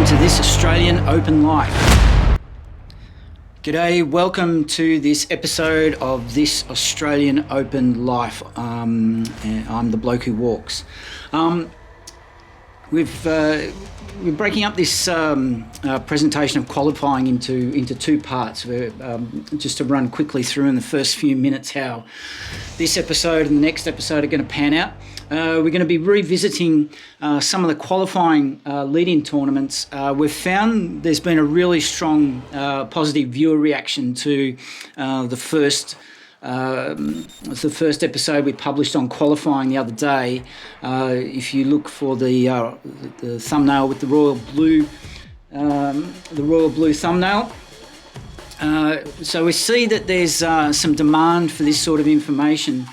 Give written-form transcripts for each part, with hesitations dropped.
to This Australian Open Life. G'day, welcome to this episode of This Australian Open Life. I'm the bloke who walks. We're breaking up this presentation of qualifying into two parts. Just to run quickly through in the first few minutes how this episode and the next episode are going to pan out. We're going to be revisiting some of the qualifying lead-in tournaments. We've found there's been a really strong positive viewer reaction to the first episode we published on qualifying the other day. If you look for the thumbnail with the royal blue thumbnail. So we see that there's some demand for this sort of information.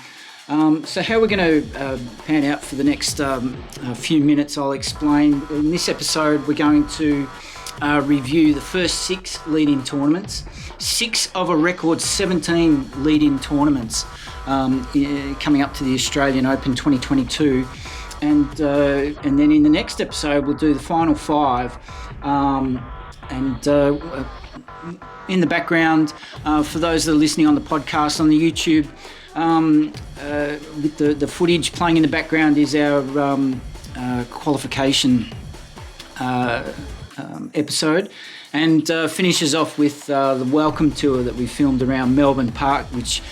So how we're going to pan out for the next few minutes, I'll explain. In this episode, we're going to review the first 6 lead-in tournaments, 6 of a record 17 lead-in tournaments coming up to the Australian Open 2022. And then in the next episode, we'll do the final 5. In the background, for those that are listening on the podcast, on the YouTube, with the footage playing in the background is our qualification episode, and finishes off with the welcome tour that we filmed around Melbourne Park, which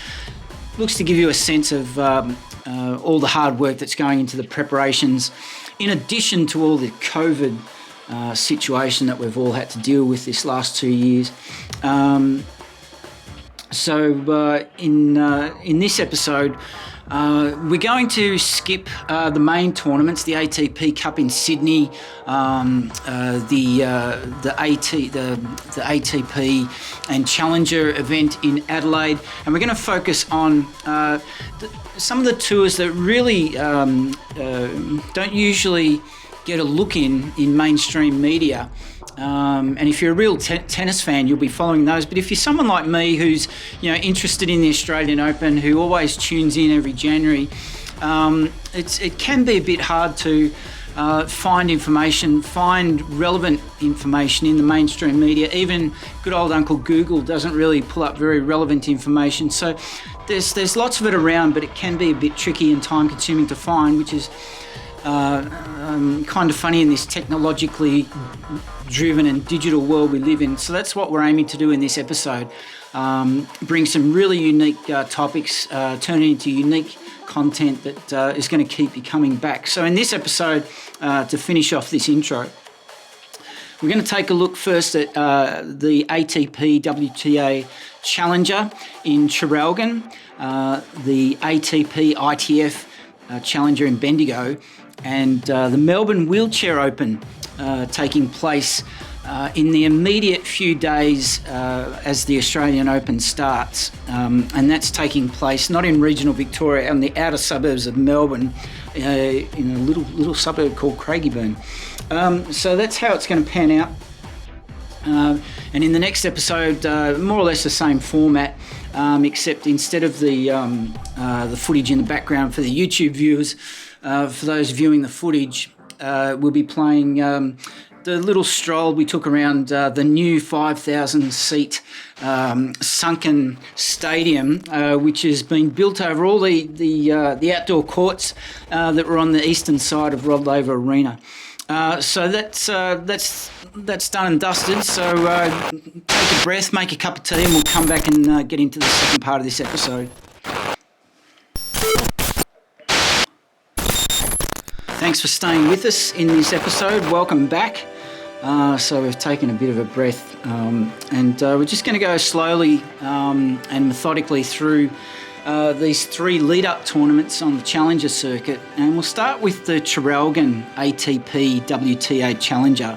looks to give you a sense of all the hard work that's going into the preparations, in addition to all the COVID situation that we've all had to deal with this last 2 years. So in this episode, we're going to skip the main tournaments, the ATP Cup in Sydney, the ATP and Challenger event in Adelaide, and we're going to focus on some of the tours that really don't usually get a look in mainstream media. And if you're a real tennis fan, you'll be following those. But if you're someone like me who's interested in the Australian Open, who always tunes in every January, it can be a bit hard to find relevant information in the mainstream media. Even good old Uncle Google doesn't really pull up very relevant information. So there's lots of it around, but it can be a bit tricky and time consuming to find, which is kind of funny in this technologically driven and digital world we live in. So that's what we're aiming to do in this episode. Bring some really unique topics, turn it into unique content that is going to keep you coming back. So in this episode, to finish off this intro, we're going to take a look first at the ATP WTA Challenger in Traralgon, the ATP ITF Challenger in Bendigo, and the Melbourne Wheelchair Open taking place in the immediate few days as the Australian Open starts. And that's taking place not in regional Victoria, in the outer suburbs of Melbourne, in a little suburb called Craigieburn. So that's how it's going to pan out. And in the next episode, more or less the same format, except instead of the footage in the background for the YouTube viewers, for those viewing the footage, we'll be playing the little stroll we took around the new 5,000-seat sunken stadium, which has been built over all the outdoor courts that were on the eastern side of Rod Laver Arena. So that's done and dusted. So take a breath, make a cup of tea, and we'll come back and get into the second part of this episode. Thanks for staying with us in this episode. Welcome back. So we've taken a bit of a breath, and we're just going to go slowly and methodically through these 3 lead-up tournaments on the Challenger circuit. And we'll start with the Traralgon ATP WTA Challenger.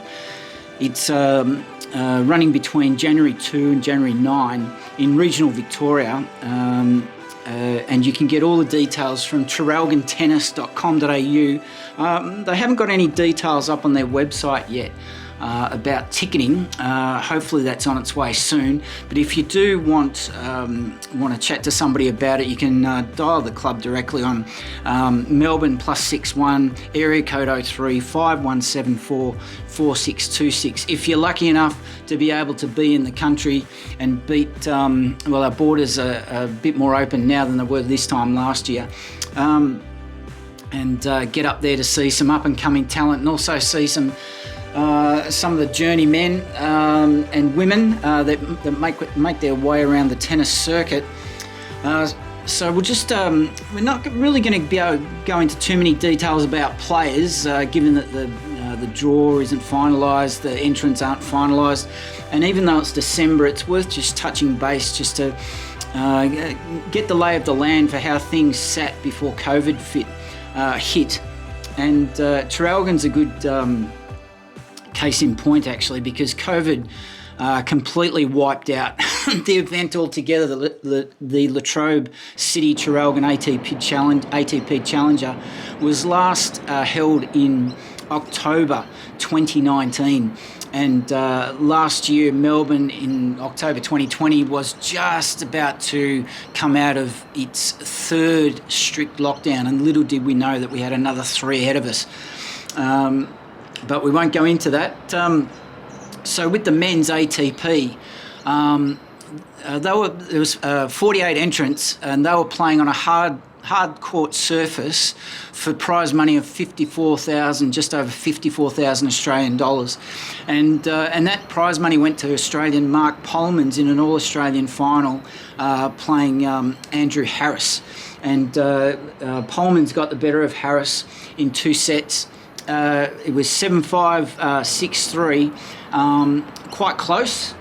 It's running between January 2 and January 9 in regional Victoria. And you can get all the details from traralgontennis.com.au. They haven't got any details up on their website yet. about ticketing. Hopefully that's on its way soon. But if you do want to chat to somebody about it, you can dial the club directly on Melbourne +61 area code 03 5174 4626. If you're lucky enough to be able to be in the country and beat, our borders are a bit more open now than they were this time last year. And get up there to see some up-and-coming talent, and also see some of the journeymen and women that make their way around the tennis circuit. So we'll just we're not really going to be able to go into too many details about players, given that the draw isn't finalised, the entrants aren't finalised, and even though it's December, it's worth just touching base just to get the lay of the land for how things sat before COVID hit. And Traralgon's a good case in point, actually, because COVID completely wiped out the event altogether. The Latrobe City Traralgon ATP Challenger was last held in October 2019. And last year, Melbourne in October 2020 was just about to come out of its third strict lockdown, and little did we know that we had another 3 ahead of us. But we won't go into that. So with the men's ATP, there was 48 entrants, and they were playing on a hard court surface for prize money of just over 54,000 Australian dollars, and that prize money went to Australian Mark Polmans in an All-Australian final, playing Andrew Harris, and Polmans got the better of Harris in 2 sets. It was 7-5, 6-3, quite close,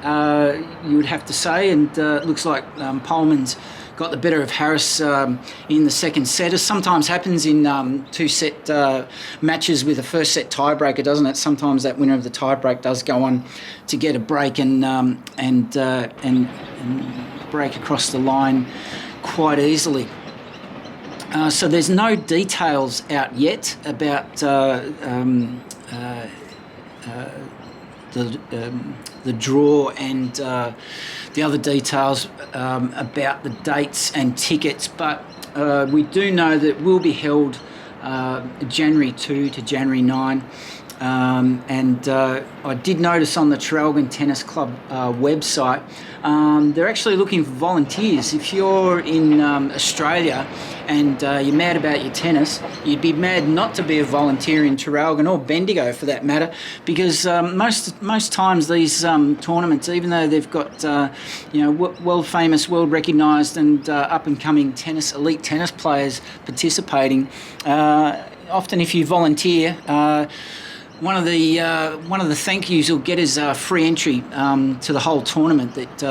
you would have to say, and it looks like Polmans got the better of Harris in the second set, as sometimes happens in 2-set matches with a first set tiebreaker, doesn't it? Sometimes that winner of the tiebreak does go on to get a break and break across the line quite easily. So there's no details out yet about the draw and the other details about the dates and tickets, but we do know that it will be held January 2 to January 9. And I did notice on the Traralgon Tennis Club website, they're actually looking for volunteers. If you're in Australia and you're mad about your tennis, you'd be mad not to be a volunteer in Traralgon or Bendigo for that matter, because most times these tournaments, even though they've got world famous, world recognised and up and coming elite tennis players participating, often if you volunteer, one of the thank yous you'll get is free entry to the whole tournament. That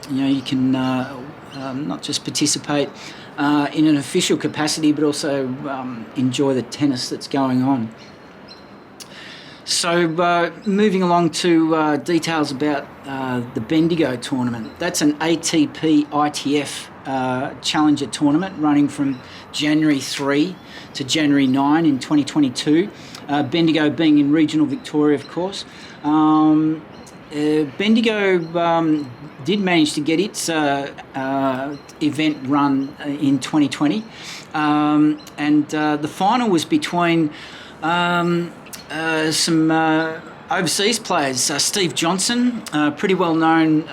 you can not just participate in an official capacity, but also enjoy the tennis that's going on. So moving along to details about the Bendigo tournament. That's an ATP ITF Challenger tournament running from January 3 to January 9 in 2022. Bendigo being in regional Victoria, of course. Bendigo did manage to get its event run in 2020, and the final was between some overseas players. Steve Johnson, pretty well known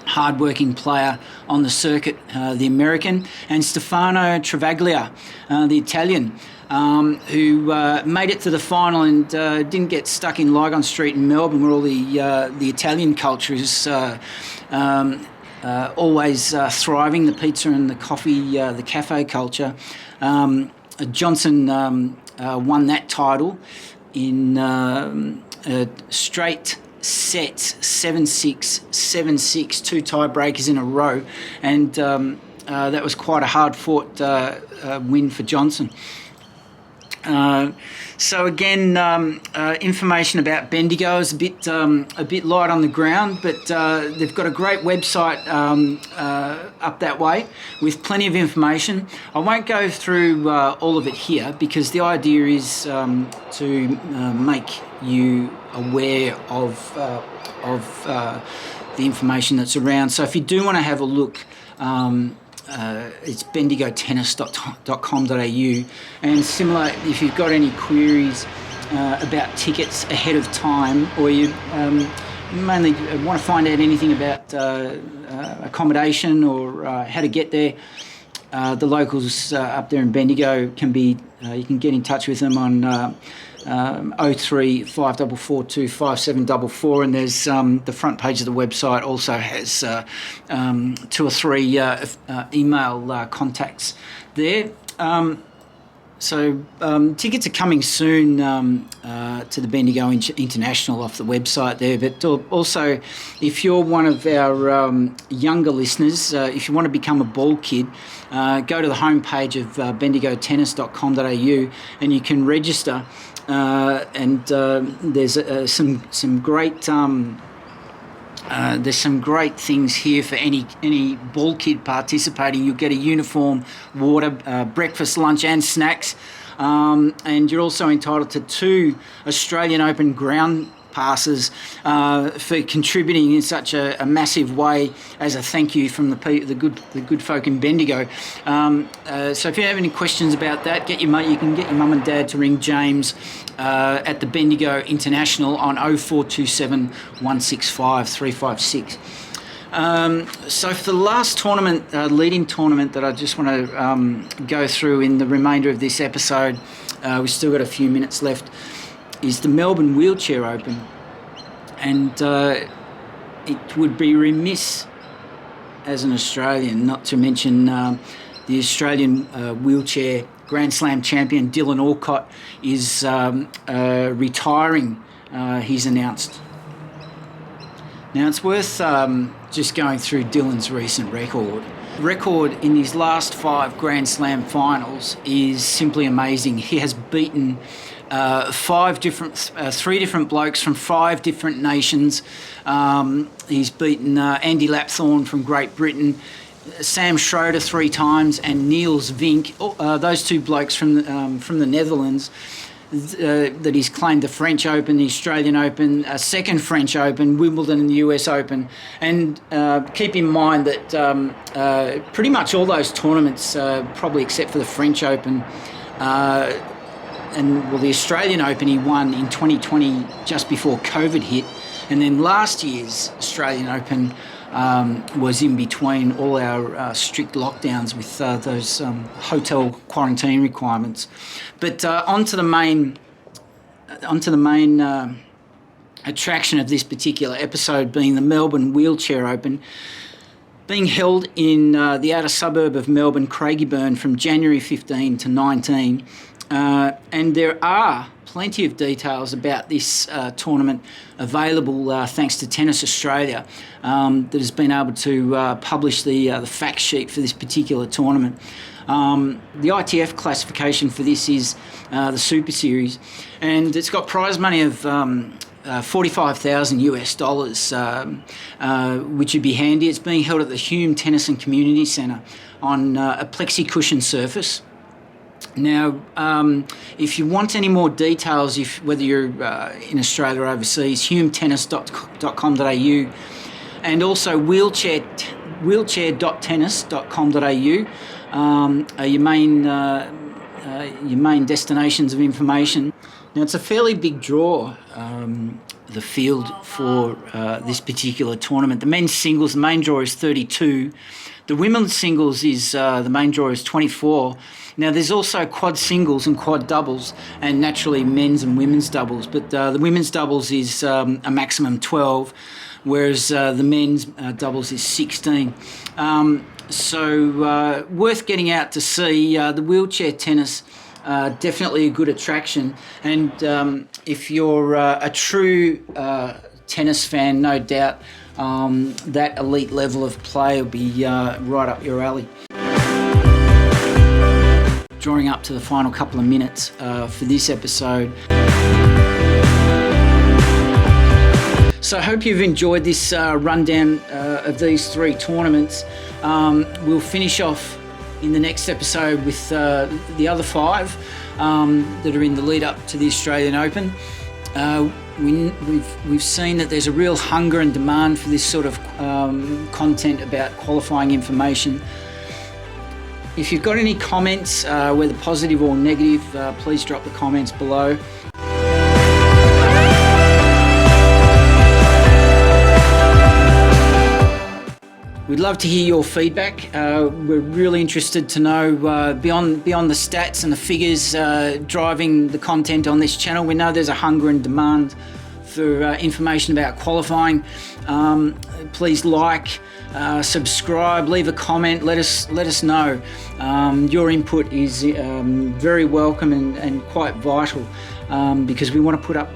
hard-working player on the circuit, the American, and Stefano Travaglia, the Italian, who made it to the final and didn't get stuck in Lygon Street in Melbourne, where all the Italian culture is always thriving, the pizza and the coffee, the cafe culture. Johnson won that title in straight sets, 7-6, 7-6, 2 tiebreakers in a row, and that was quite a hard-fought win for Johnson. So again, information about Bendigo is a bit light on the ground, but they've got a great website up that way with plenty of information. I won't go through all of it here because the idea is to make you aware of the information that's around. So if you do want to have a look, it's bendigotennis.com.au, and similar if you've got any queries about tickets ahead of time, or you mainly want to find out anything about accommodation or how to get there, the locals up there in Bendigo you can get in touch with them on 03 5442 5744, and there's the front page of the website also has 2 or 3 email contacts there. So tickets are coming soon to the Bendigo International off the website there, but also if you're one of our younger listeners, if you want to become a ball kid, go to the homepage of bendigotennis.com.au and you can register. And there's some great things here for any ball kid participating. You'll get a uniform, water, breakfast, lunch and snacks, and you're also entitled to 2 Australian Open ground passes for contributing in such a massive way as a thank you from the good folk in Bendigo. So if you have any questions about that, you can get your mum and dad to ring James at the Bendigo International on 0427 165 356. So for the last tournament, leading tournament that I just want to go through in the remainder of this episode, we've still got a few minutes left, is the Melbourne Wheelchair Open. And it would be remiss as an Australian not to mention the Australian wheelchair Grand Slam champion Dylan Alcott is retiring, he's announced. Now it's worth just going through Dylan's recent record. Record in his last 5 Grand Slam finals is simply amazing. He has beaten 3 different blokes from 5 different nations. He's beaten Andy Lapthorne from Great Britain, Sam Schroeder 3 times, and Niels Vink, those 2 blokes from the Netherlands. That he's claimed the French Open, the Australian Open, a second French Open, Wimbledon and the US Open. And keep in mind that pretty much all those tournaments, probably except for the French Open, the Australian Open he won in 2020 just before COVID hit, and then last year's Australian Open was in between all our strict lockdowns with those hotel quarantine requirements. But onto the main attraction of this particular episode being the Melbourne Wheelchair Open, being held in the outer suburb of Melbourne, Craigieburn, from January 15 to 19. And there are plenty of details about this tournament available thanks to Tennis Australia, that has been able to publish the fact sheet for this particular tournament. The ITF classification for this is the Super Series, and it's got prize money of $45,000, which would be handy. It's being held at the Hume Tennis and Community Centre on a plexi cushion surface. Now, if you want any more details, whether you're in Australia or overseas, humetennis.com.au, and also wheelchair.tennis.com.au are your main destinations of information. Now, it's a fairly big draw, the field for this particular tournament. The men's singles, the main draw is 32. The women's singles the main draw is 24. Now, there's also quad singles and quad doubles, and naturally men's and women's doubles, but the women's doubles is a maximum 12, whereas the men's doubles is 16. So worth getting out to see. The wheelchair tennis, definitely a good attraction, and if you're a true tennis fan, no doubt that elite level of play will be right up your alley. drawing up to the final couple of minutes for this episode. So I hope you've enjoyed this rundown of these 3 tournaments. We'll finish off in the next episode with the other 5 that are in the lead up to the Australian Open. We've seen that there's a real hunger and demand for this sort of content about qualifying information. If you've got any comments, whether positive or negative, please drop the comments below. We'd love to hear your feedback. We're really interested to know beyond the stats and the figures driving the content on this channel. We know there's a hunger and demand for information about qualifying. Please like, subscribe, leave a comment. Let us know. Your input is very welcome and quite vital because we want to put up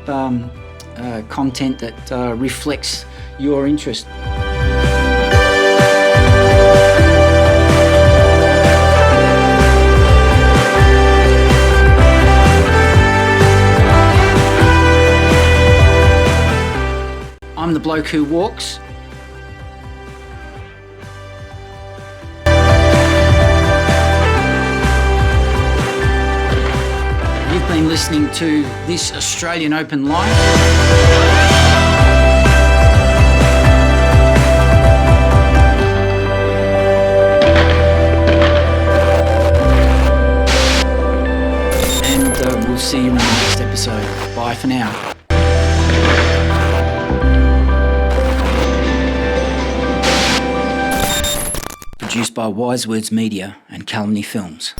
content that reflects your interest. I'm the bloke who walks. You've been listening to this Australian Open Live. And we'll see you in the next episode. Bye for now. Produced by Wise Words Media and Calumny Films.